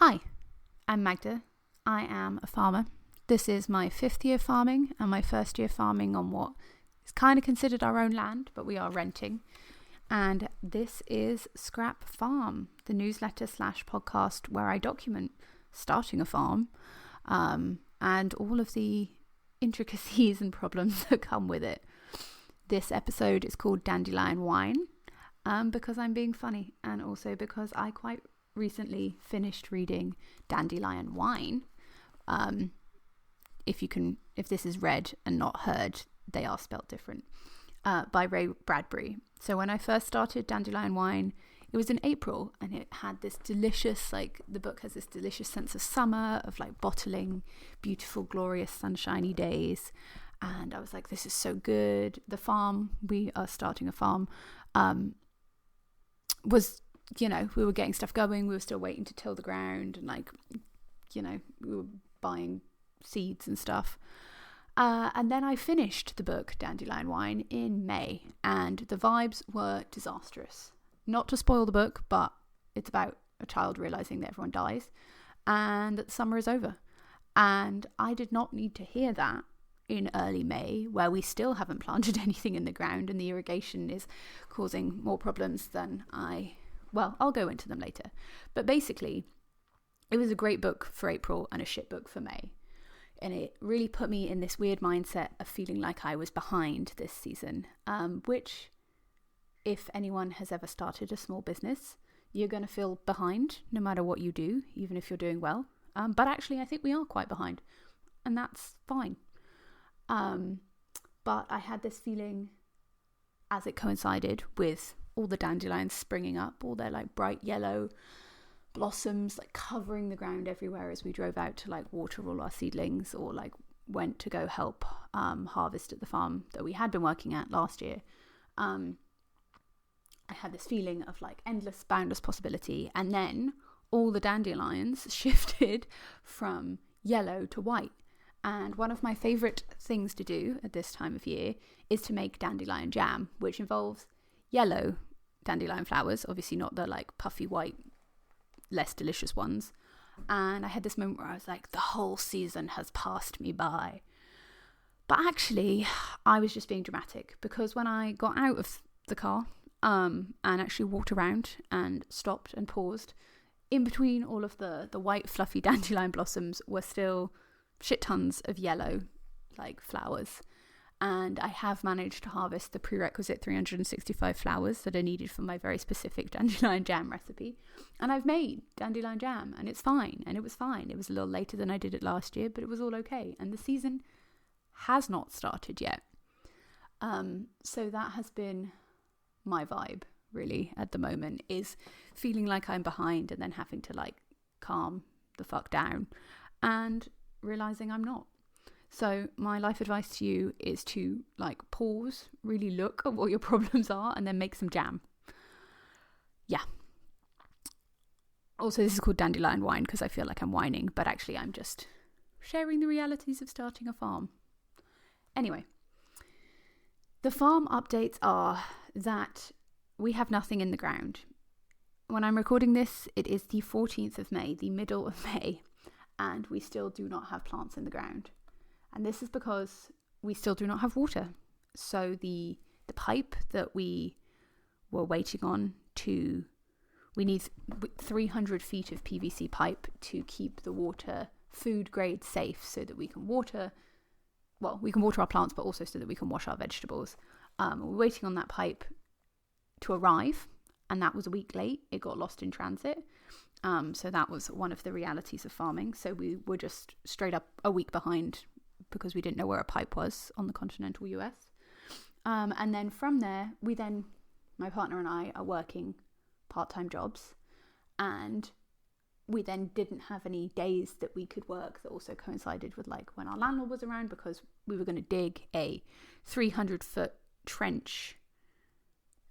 Hi, I'm Magda. I am a farmer. This is my 5th year farming and my first year farming on what is kind of considered our own land, but we are renting. And this is Scrap Farm, the newsletter / podcast where I document starting a farm and all of the intricacies and problems that come with it. This episode is called Dandelion Wine because I'm being funny, and also because I quite recently finished reading Dandelion Wine. If this is read and not heard, they are spelt different, by Ray Bradbury. So when I first started Dandelion Wine, it was in April, and it had this delicious, the book has this delicious sense of summer, of bottling beautiful, glorious, sunshiny days. And I was like, this is so good. The farm, we are starting a farm, was, we were getting stuff going. We were still waiting to till the ground, and we were buying seeds and stuff. And then I finished the book Dandelion Wine in May, and the vibes were disastrous. Not to spoil the book, but it's about a child realizing that everyone dies and that summer is over. And I did not need to hear that in early May, where we still haven't planted anything in the ground and the irrigation is causing more problems than I'll go into them later. But basically, it was a great book for April and a shit book for May. And it really put me in this weird mindset of feeling like I was behind this season, which, if anyone has ever started a small business, you're going to feel behind no matter what you do, even if you're doing well. But actually, I think we are quite behind, and that's fine. But I had this feeling as it coincided with all the dandelions springing up, all their bright yellow blossoms covering the ground everywhere as we drove out to water all our seedlings, or went to go help harvest at the farm that we had been working at last year. I had this feeling of endless, boundless possibility, and then all the dandelions shifted from yellow to white. And one of my favourite things to do at this time of year is to make dandelion jam, which involves yellow dandelion flowers, obviously not the puffy white, less delicious ones. And I had this moment where I was like, the whole season has passed me by. But actually, I was just being dramatic, because when I got out of the car and actually walked around and stopped and paused, in between all of the white fluffy dandelion blossoms were still shit tons of yellow flowers. And I have managed to harvest the prerequisite 365 flowers that are needed for my very specific dandelion jam recipe. And I've made dandelion jam, and it's fine. And it was fine. It was a little later than I did it last year, but it was all okay. And the season has not started yet. So that has been my vibe, really, at the moment, is feeling like I'm behind and then having to calm the fuck down and realizing I'm not. So my life advice to you is to pause, really look at what your problems are, and then make some jam. Yeah. Also, this is called Dandelion Wine because I feel like I'm whining, but actually I'm just sharing the realities of starting a farm. Anyway, the farm updates are that we have nothing in the ground. When I'm recording this, it is the 14th of May, the middle of May, and we still do not have plants in the ground. And this is because we still do not have water. So the pipe that we were waiting on we need 300 feet of PVC pipe to keep the water food grade safe, so that we can water our plants, but also so that we can wash our vegetables. We're waiting on that pipe to arrive, and that was a week late. It got lost in transit. So that was one of the realities of farming. So we were just straight up a week behind, because we didn't know where a pipe was on the continental US. And then from there, my partner and I are working part-time jobs, and we then didn't have any days that we could work that also coincided with when our landlord was around, because we were going to dig a 300-foot trench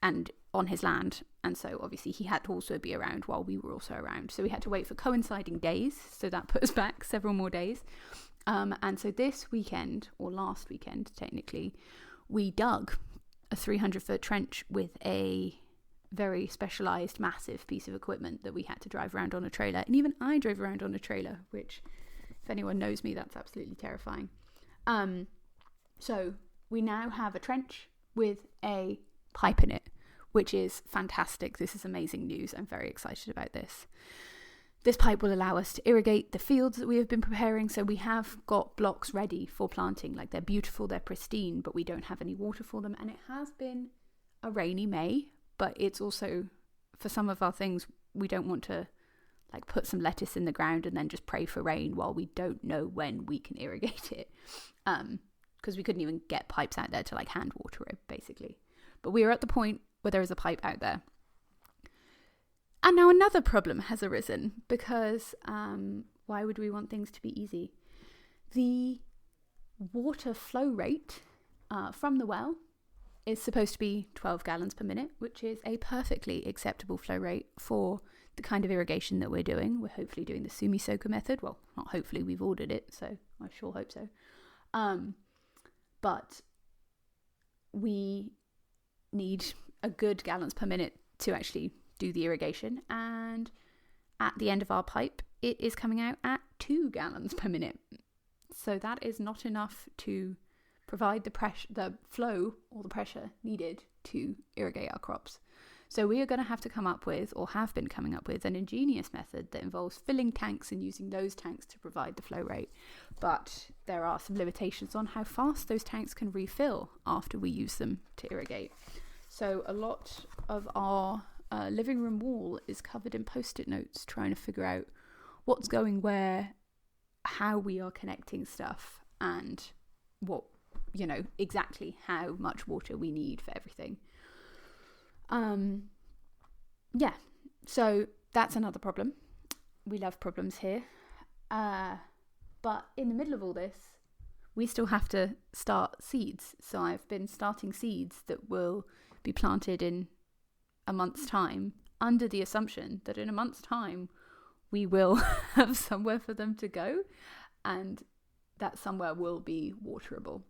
and on his land. And so obviously he had to also be around while we were also around. So we had to wait for coinciding days. So that put us back several more days. And so this weekend, or last weekend technically, we dug a 300-foot trench with a very specialized, massive piece of equipment that we had to drive around on a trailer. And even I drove around on a trailer, which, if anyone knows me, that's absolutely terrifying. So we now have a trench with a pipe in it, which is fantastic. This is amazing news. I'm very excited about this. This pipe will allow us to irrigate the fields that we have been preparing. So we have got blocks ready for planting. Like, they're beautiful, they're pristine, but we don't have any water for them. And it has been a rainy May, but it's also, for some of our things, we don't want to like put some lettuce in the ground and then just pray for rain while we don't know when we can irrigate it. Because we couldn't even get pipes out there to like hand water it, basically. But we are at the point where there is a pipe out there. And now another problem has arisen, because why would we want things to be easy? The water flow rate from the well is supposed to be 12 gallons per minute, which is a perfectly acceptable flow rate for the kind of irrigation that we're doing. We're hopefully doing the sumi soaker method. Well, not hopefully, we've ordered it, so I sure hope so. But we need a good gallons per minute to actually do the irrigation, and at the end of our pipe it is coming out at 2 gallons per minute. So that is not enough to provide the flow or the pressure needed to irrigate our crops. So we are going to have to come up with, or have been coming up with, an ingenious method that involves filling tanks and using those tanks to provide the flow rate. But there are some limitations on how fast those tanks can refill after we use them to irrigate. So a lot of our living room wall is covered in post-it notes trying to figure out what's going where, how we are connecting stuff, and what, exactly how much water we need for everything. So that's another problem. We love problems here. But in the middle of all this, we still have to start seeds. So I've been starting seeds that will be planted in a month's time, under the assumption that in a month's time we will have somewhere for them to go, and that somewhere will be waterable.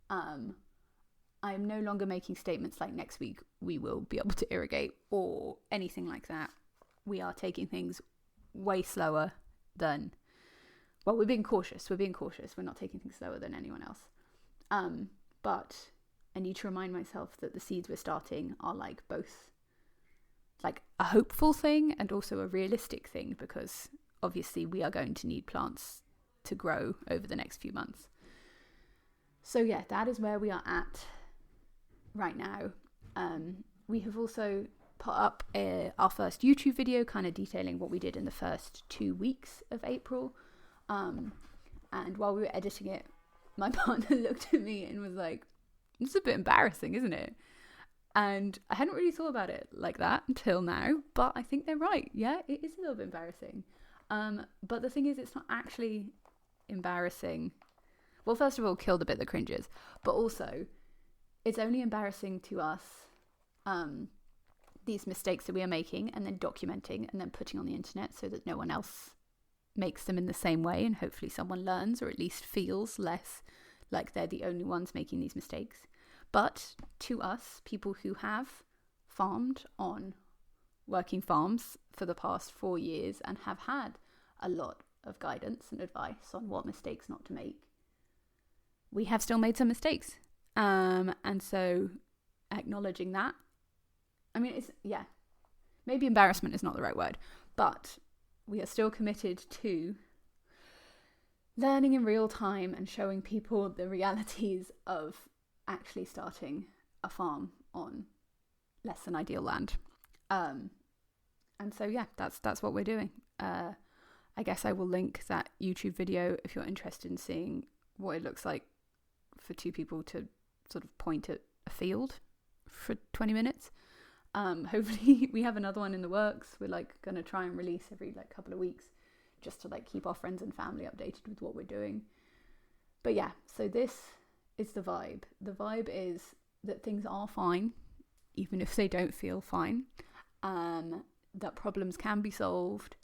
I'm no longer making statements like next week we will be able to irrigate or anything like that. We are taking things way slower than, well, we're being cautious. We're not taking things slower than anyone else. But I need to remind myself that the seeds we're starting are like both like a hopeful thing and also a realistic thing, because obviously we are going to need plants to grow over the next few months. So yeah, that is where we are at right now. We have also put up our first YouTube video kind of detailing what we did in the first 2 weeks of April. And while we were editing it, my partner looked at me and was like, "It's a bit embarrassing, isn't it?" And I hadn't really thought about it like that until now, but I think they're right. Yeah, it is a little bit embarrassing. But the thing is, it's not actually embarrassing. Well, first of all, kill the bit that cringes, but also it's only embarrassing to us, these mistakes that we are making and then documenting and then putting on the internet so that no one else makes them in the same way, and hopefully someone learns or at least feels less like they're the only ones making these mistakes. But to us, people who have farmed on working farms for the past 4 years and have had a lot of guidance and advice on what mistakes not to make, we have still made some mistakes. And so acknowledging that, I mean, maybe embarrassment is not the right word, but we are still committed to learning in real time and showing people the realities of actually starting a farm on less than ideal land. And so, yeah, that's what we're doing. I guess I will link that YouTube video if you're interested in seeing what it looks like for two people to sort of point at a field for 20 minutes. Hopefully we have another one in the works. We're like going to try and release every like couple of weeks just to like keep our friends and family updated with what we're doing. But yeah, so this is the vibe. The vibe is that things are fine, even if they don't feel fine. That problems can be solved,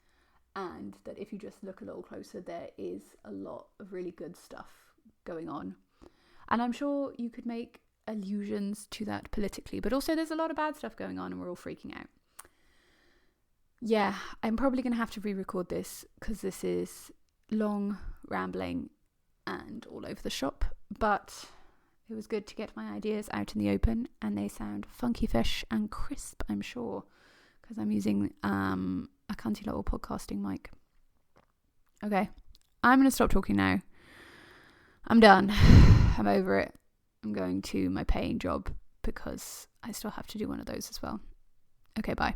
and that if you just look a little closer, there is a lot of really good stuff going on. And I'm sure you could make allusions to that politically, but also there's a lot of bad stuff going on and we're all freaking out. Yeah, I'm probably going to have to re-record this because this is long, rambling, and all over the shop, but it was good to get my ideas out in the open, and they sound funky fish and crisp, I'm sure, because I'm using a cunty little podcasting mic. Okay, I'm going to stop talking now. I'm done. I'm over it. I'm going to my paying job because I still have to do one of those as well. Okay, bye.